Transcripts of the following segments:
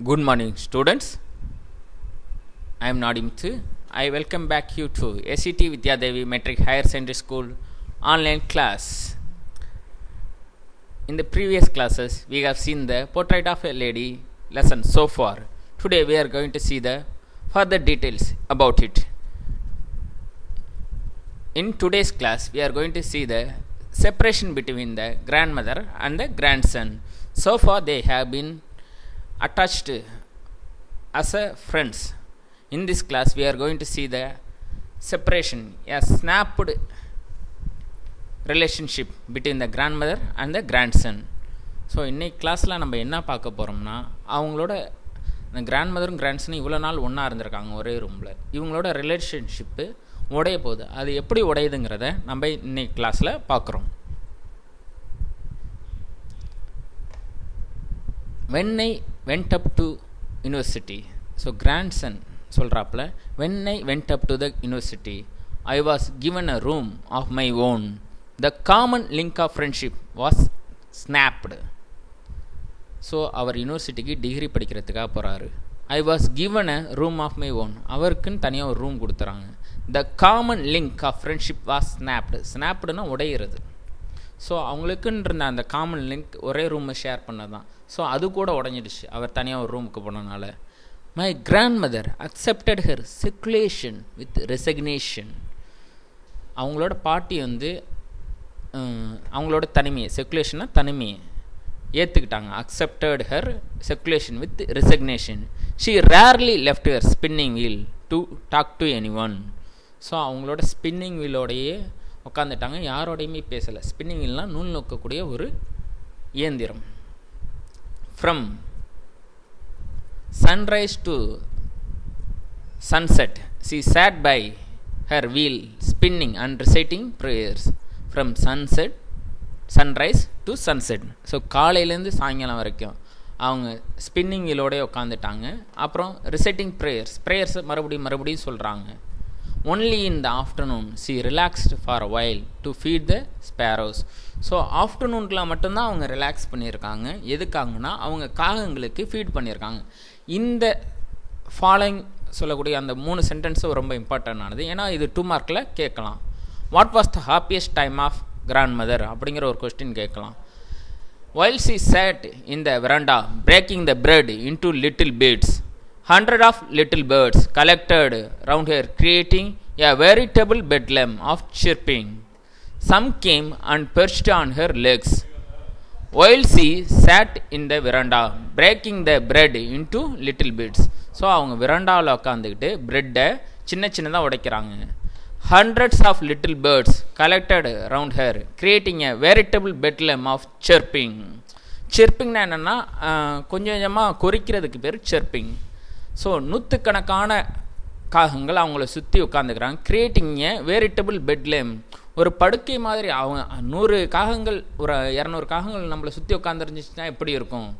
Good morning, students. I am Nadimthu. I welcome back you to SET Vidyadevi Metric Higher Secondary School online class. In the previous classes, we have seen the portrait of a lady lesson so far. Today, we are going to see the further details about it. In today's class, we are going to see the separation between the grandmother and the grandson. So far, they have been attached as a friends. In this class we are going to see the separation, a snapped relationship between the grandmother and the grandson. So இன்னைக்கு கிளாஸில் நம்ம என்ன பார்க்க போகிறோம்னா, அவங்களோட இந்த கிராண்ட்மதரும் கிராண்ட்சனும் இவ்வளோ நாள் ஒன்றா இருந்திருக்காங்க ஒரே ரூமில். இவங்களோட ரிலேஷன்ஷிப்பு உடைய போகுது. அது எப்படி உடையுதுங்கிறத நம்ம இன்னைக்கு கிளாஸில் பார்க்குறோம். When I went up to university, so grandson சொல்கிறாப்புல, when I went up to the university, I was given a room of my own. The common link of friendship was snapped. So அவர் யூனிவர்சிட்டிக்கு degree படிக்கிறதுக்காக போகிறாரு. I was given a room of my own. அவருக்குன்னு தனியாக ஒரு room கொடுத்துறாங்க. The common link of friendship was snapped. ஸ்னாப்டுனா உடையிறது. ஸோ அவங்களுக்குன்னு இருந்த அந்த காமன் லிங்க் ஒரே ரூமை ஷேர் பண்ணது தான். ஸோ அது கூட உடஞ்சிடுச்சு அவர் தனியாக ஒரு ரூமுக்கு போனனால. My grandmother accepted her seclusion with resignation. அவங்களோட பாட்டி அவங்களோட தனிமையை, செக்குலேஷனாக தனிமையை ஏற்றுக்கிட்டாங்க. Accepted her seclusion with resignation. She rarely left her spinning wheel to talk to anyone. So அவங்களோட ஸ்பின்னிங் வீலோடையே உட்காந்துட்டாங்க, யாரோடையுமே பேசலை. ஸ்பின்னிங் வீல்னால் நூல் நோக்கக்கூடிய ஒரு இயந்திரம். From sunrise to sunset she sat by her wheel spinning and reciting prayers. from sunrise to sunset. So காலையிலேருந்து சாயங்காலம் வரைக்கும் அவங்க ஸ்பின்னிங் வீலோடய உட்காந்துட்டாங்க. அப்புறம் ரிசைட்டிங் ப்ரேயர்ஸ் மறுபடியும் சொல்கிறாங்க. Only in the afternoon she relaxed for a while to feed the sparrows. So ஆஃப்டர்நூனுக்குலாம் மட்டும்தான் அவங்க ரிலாக்ஸ் பண்ணியிருக்காங்க. எதுக்காங்கன்னா அவங்க காகங்களுக்கு ஃபீட் பண்ணியிருக்காங்க. இந்த ஃபாலோயிங் சொல்லக்கூடிய அந்த 3 சென்டென்ஸும் ரொம்ப இம்பார்ட்டண்டானது. ஏன்னா இது 2 மார்க்கில் கேட்கலாம். What was the happiest time of grandmother அப்படிங்கிற ஒரு கொஸ்டின் கேட்கலாம். while she sat in the veranda breaking the bread into little bits, hundreds of little birds collected round her, creating a veritable bedlam of chirping. Some came and perched on her legs. While she sat in the veranda breaking the bread into little bits. So அவங்க வெராண்டாவில் உட்காந்துக்கிட்டு ப்ரெட்டை சின்னதாக உடைக்கிறாங்க. Hundreds of little birds collected around her, creating a veritable bedlam of chirping. chirpingனா என்னென்னா கொஞ்சம் கொஞ்சமாக கொறிக்கிறதுக்கு பேர் chirping. So நூற்றுக்கணக்கான காகங்கள் அவங்கள சுற்றி உட்காந்துக்கிறாங்க. கிரியேட்டிங் ஏ வெரிட்டபிள் பெட்லேம், ஒரு படுக்கை மாதிரி. அவங்க 100 காகங்கள் ஒரு 200 காகங்கள் நம்மளை சுற்றி உட்காந்துருந்துச்சுன்னா எப்படி இருக்கும்?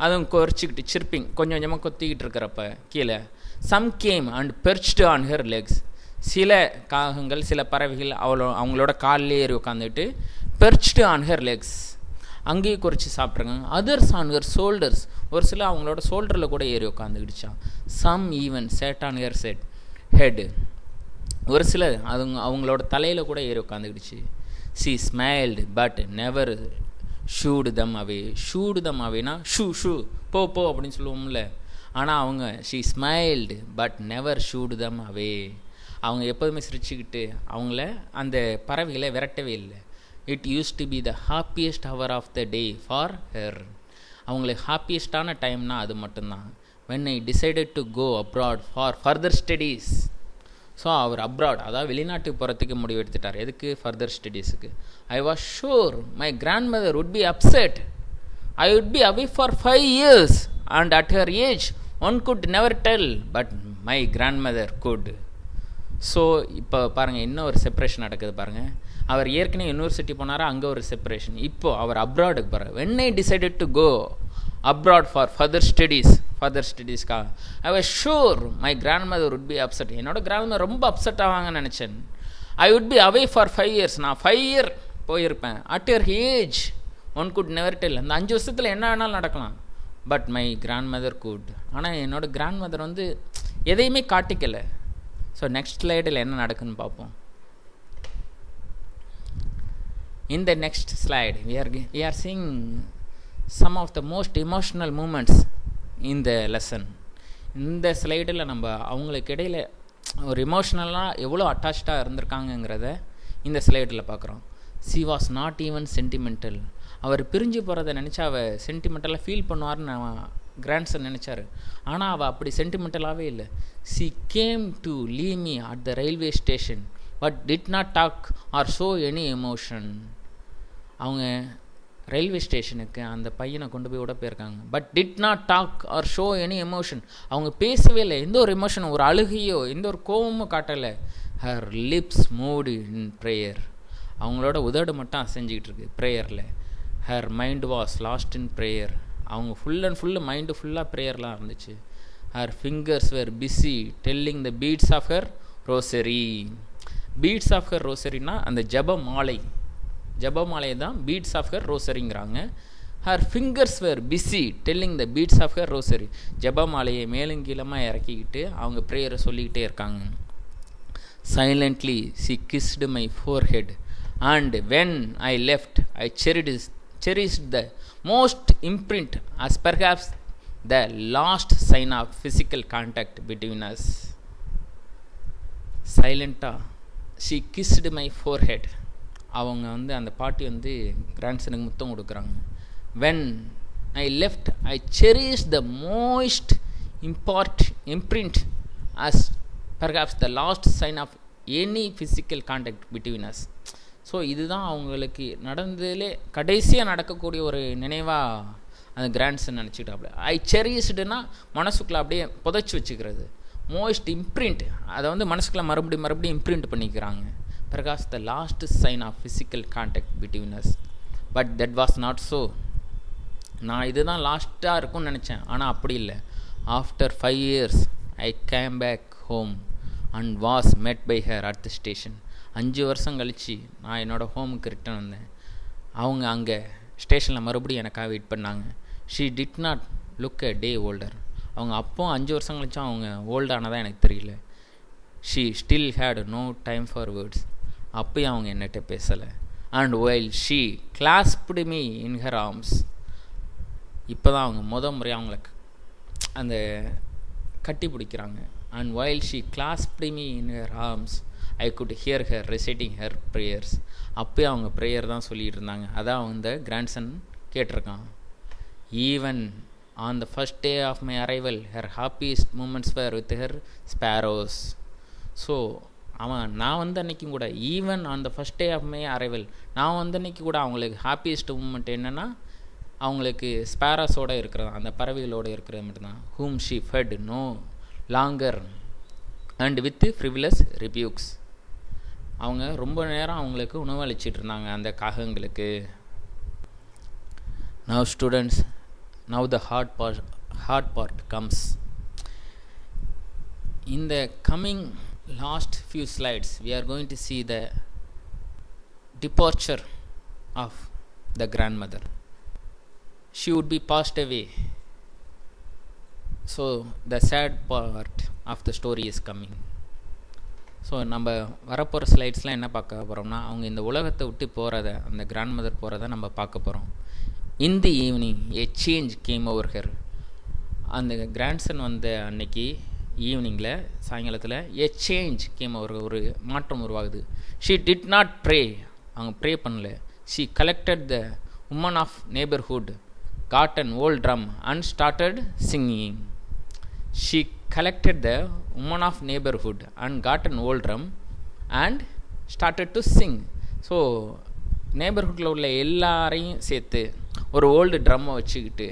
அதுவும் கொறிச்சிக்கிட்டு சிர்பிங் கொஞ்சம் கொஞ்சமாக கொத்திக்கிட்டு இருக்கிறப்ப கீழே. Some came and perched on her legs. சில காகங்கள், சில பறவைகள் அவங்களோட காலிலே ஏறி உட்காந்துட்டு பெர்ச்டு ஆன் ஹர் லெக்ஸ், அங்கேயே குறித்து சாப்பிட்ருக்காங்க. அதர்ஸ் ஆன் ஹர் ஷோல்டர்ஸ், ஒரு சில அவங்களோட ஷோல்டரில் கூட ஏறி உட்காந்துக்கிடுச்சான். Some even sat on her head, ஒரு சில அவங்களோட தலையில் கூட ஏறி உட்காந்துக்கிடுச்சு. She smiled but never shooed them away. Shooed them அவேனா ஷூ போ அப்படின்னு சொல்லுவோம்ல. ஆனால் அவங்க she smiled but never shooed them away. அவங்க எப்போதுமே சிரிச்சுக்கிட்டு அவங்கள அந்த பறவைகளை விரட்டவே இல்லை. It used to be the happiest hour of the day for her. அவங்களுக்கு ஹாப்பியஸ்டான டைம்னா அது மட்டும்தான். When I decided to go abroad for further studies. So அவர் அப்ராட், அதாவது வெளிநாட்டுக்கு போகிறதுக்கு முடிவு எடுத்துட்டார். எதுக்கு? ஃபர்தர் ஸ்டடீஸுக்கு. I was sure my grandmother would be upset. I would be away for 5 years and at her age one could never tell, but my grandmother could. So இப்போ பாருங்கள், இன்னும் ஒரு செப்பரேஷன் நடக்குது பாருங்கள். அவர் ஏற்கனவே யூனிவர்சிட்டி போனாரா, அங்கே ஒரு செப்பரேஷன். இப்போது அவர் அப்ராடுக்கு போகிறார். When I decided to go abroad for further ஸ்டடீஸ்க்காக I was sure my grandmother would be upset. என்னோட கிராண்ட்மதர் ரொம்ப அப்செட் ஆவாங்கன்னு நினச்சேன். I would be away for 5 years. நான் 5 year போயிருப்பேன். At her age one could never tell. அந்த 5 வருஷத்தில் என்ன வேணாலும் நடக்கலாம். But my grandmother could. ஆனால் என்னோடய கிராண்ட் மதர் வந்து எதையுமே காட்டிக்கலை. ஸோ நெக்ஸ்ட் ஸ்லைடில் என்ன நடக்குன்னு பார்ப்போம். In the next slide, we are seeing some of the most emotional moments in the lesson. இந்த ஸ்லைடில் நம்ம அவங்களுக்கு இடையில் ஒரு எமோஷ்னலாக எவ்வளோ அட்டாச்சாக இருந்திருக்காங்கங்கிறத இந்த ஸ்லைடில் பார்க்குறோம். she was not even sentimental. அவர் பிரிஞ்சு போகிறத நினச்சா அவள் சென்டிமெண்டலாக ஃபீல் பண்ணுவார்னு கிராண்ட்சன் நினச்சார். ஆனால் அவள் அப்படி சென்டிமெண்டலாகவே இல்லை. she came to leave me at the railway station but did not talk or show any emotion. அவங்க ரயில்வே ஸ்டேஷனுக்கு அந்த பையனை கொண்டு போய் விட போயிருக்காங்க. But did not talk or show any emotion. அவங்க பேசவே இல்லை, எந்த ஒரு எமோஷனும், ஒரு அழுகையோ எந்த ஒரு கோபமும் காட்டலை. Her lips moved in prayer. அவங்களோட உதடு மட்டும் அசைஞ்சிக்கிட்டு இருக்கு ப்ரேயரில். Her mind was lost in prayer. அவங்க ஃபுல் அண்ட் ஃபுல்லு மைண்டு ஃபுல்லாக ப்ரேயர்லாம் இருந்துச்சு. Her fingers were busy telling the beads of her rosary. Beads of her ரோசரினா அந்த ஜப மாலை, ஜபமாலை தான் பீட்ஸ் ஆஃப் ஹர் ரோசரிங்கிறாங்க. Her fingers were busy telling the beads of her rosary. ஜபமாலையை மேலும் கீழமாக இறக்கிக்கிட்டு அவங்க ப்ரேயரை சொல்லிக்கிட்டே இருக்காங்க. Silently she kissed my forehead and when I left I cherished the most imprint as perhaps the last sign of physical contact between us. சைலண்ட்டாக she kissed my forehead. அவங்க வந்து அந்த பாட்டி வந்து கிராண்ட்சனுக்கு முத்தம் கொடுக்குறாங்க. When I left I cherish the most imprint as perhaps the last sign of any physical contact between us. So இதுதான் அவங்களுக்கு நடந்ததுலே கடைசியாக நடக்கக்கூடிய ஒரு நினைவாக அந்த கிராண்ட்சன் நினச்சிக்கிட்டாப்புல. ஐ செரிஷ்டுனா மனசுக்குள்ளே அப்படியே புதைச்சி வச்சுக்கிறது. மோஸ்ட் இம்ப்ரிண்ட் அதை வந்து மனசுக்குள்ளே மறுபடியும் இம்ப்ரிண்ட் பண்ணிக்கிறாங்க. Perhaps the last sign of physical contact between us. But that was not so. நான் இதுதான் லாஸ்ட்டாக இருக்கும்னு நினச்சேன், ஆனால் அப்படி இல்லை. After 5 years I came back home and was met by her at the station. 5 வருஷம் கழித்து நான் என்னோடய ஹோமுக்கு ரிட்டர்ன் வந்தேன். அவங்க அங்கே ஸ்டேஷனில் மறுபடியும் எனக்காக வெயிட் பண்ணாங்க. She did not look a day older. அவங்க அப்போ 5 வருஷம் கழிச்சும் அவங்க ஓல்டானதாக எனக்கு தெரியல. She still had no time for words. அப்போயும் அவங்க என்னகிட்ட பேசலை. And while she clasped me in her arms. இப்போ தான் அவங்க முறையாக அவங்கள அந்த கட்டி பிடிக்கிறாங்க. And while she clasped me in her arms I could hear her reciting her prayers. அப்போயும் அவங்க ப்ரேயர் தான் சொல்லிகிட்டு இருந்தாங்க. அதான் அந்த கிராண்ட்சன் கேட்டிருக்கான். Even on the first day of my arrival her happiest moments were with her sparrows. So நான் வந்த அன்றைக்கும் கூட even on the first day of my arrival நான் வந்த அன்றைக்கி கூட அவங்களுக்கு ஹாப்பியஸ்ட் மூமெண்ட் என்னென்னா அவங்களுக்கு ஸ்பேராஸோடு இருக்கிறது, அந்த பறவைகளோடு இருக்கிறது மட்டும்தான். Whom she fed no longer and with frivolous rebukes. அவங்க ரொம்ப நேரம் அவங்களுக்கு உணவு அளிச்சிட்டு இருந்தாங்க அந்த காகங்களுக்கு. Now students, now the hard part comes. In the coming last few slides we are going to see the departure of the grandmother. She would be passed away. So the sad part of the story is coming. So நம்ம வரப்போகிற ஸ்லைட்ஸ்லாம் என்ன பார்க்க போகிறோம்னா அவங்க இந்த உலகத்தை விட்டு போகிறத, அந்த கிராண்ட்மதர் போகிறத நம்ம பார்க்க போகிறோம். In the evening a change came over her. அந்த கிராண்ட்சன் வந்த அன்னைக்கு ஈவினிங்கில், சாயங்காலத்தில் ஏ சேஞ்ச் கேம் ஒரு மாற்றம் உருவாகுது. She did not pray. அவங்க ப்ரே பண்ணல. She collected the women of neighbourhood, got an old drum and started singing. She collected the women of neighborhood and got an old drum and started to sing. So நெய்பர்ஹுட்டில் உள்ள எல்லாரையும் சேர்த்து ஒரு old ட்ரம்மை வச்சுக்கிட்டு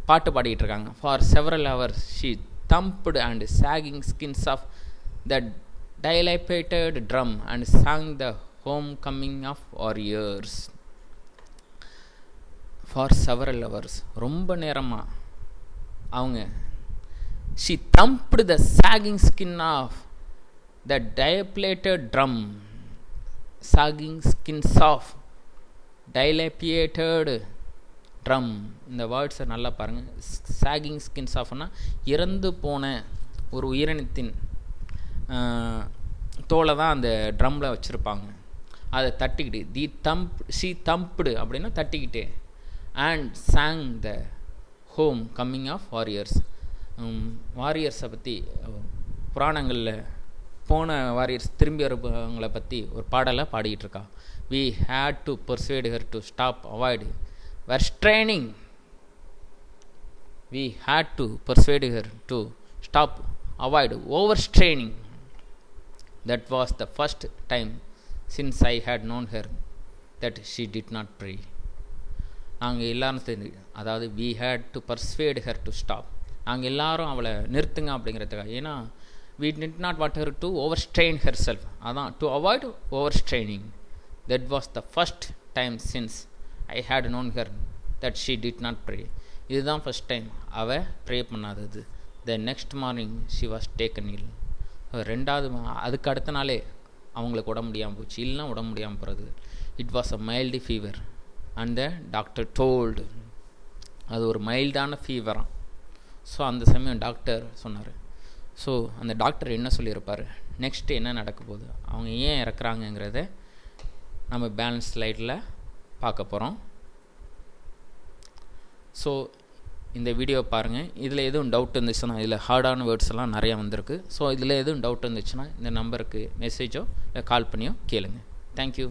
பாட்டு பாடிக்கிட்டு இருக்காங்க. For several hours she thumped and sagging skins of the dilapidated drum and sang the homecoming of warriors. For several hours, ரொம்ப நேரமாக அவங்க she thumped the sagging skin of the dilapidated drum. Sagging skins of dilapidated drum. இந்த வேர்ட்ஸை நல்லா பாருங்கள். Sagging skins ஆஃப்னா இறந்து போன ஒரு உயிரினத்தின் தோலை தான் அந்த ட்ரம்மில் வச்சுருப்பாங்க. அதை தட்டிக்கிட்டு ஷீ தம்ப்டு அப்படின்னா தட்டிக்கிட்டு. And sang the homecoming of warriors. வாரியர்ஸை பற்றி புராணங்களில் போன வாரியர்ஸ் திரும்பி வரவங்களை பற்றி ஒரு பாடலை பாடிக்கிட்டு இருக்கா. We had to persuade her to stop, avoid, overstraining. We had to persuade her to stop, avoid, overstraining. That was the first time since I had known her that she did not pray. நாங்கள் எல்லாரும் தெரிஞ்சு, அதாவது we had to persuade her to stop. நாங்கள் எல்லாரும் அவளை நிறுத்துங்க அப்படிங்கிறதுக்காக. ஏன்னா we did not want her to overstrain herself. அதான் to avoid overstraining. That was the first time since I had known her that she did not pray. இதுதான் first time அவள் pray பண்ணாதது. The next morning she was taken ill. ரெண்டாவது அதுக்கு அடுத்த நாளே அவங்களுக்கு உடம்பு முடியாமல் போச்சு. இல்லைனா உடம்பு முடியாமல் போகிறது. It was a mild fever and the doctor told. அது ஒரு மைல்டான ஃபீவராக. ஸோ அந்த சமயம் டாக்டர் சொன்னார். ஸோ அந்த டாக்டர் என்ன சொல்லியிருப்பார், நெக்ஸ்ட்டு என்ன நடக்க போகுது, அவங்க ஏன் இறக்குறாங்கங்கிறத நம்ம பேலன்ஸ் ஸ்லைடில் பார்க்க போகிறோம். ஸோ இந்த வீடியோ பாருங்கள். இதில் எதுவும் டவுட் இருந்துச்சுன்னா, இதில் ஹார்டான வேர்ட்ஸ் எல்லாம் நிறையா வந்திருக்கு. ஸோ இதில் எதுவும் டவுட் இருந்துச்சுன்னா இந்த நம்பருக்கு மெசேஜோ இல்லை கால் பண்ணியோ கேளுங்க. தேங்க்யூ.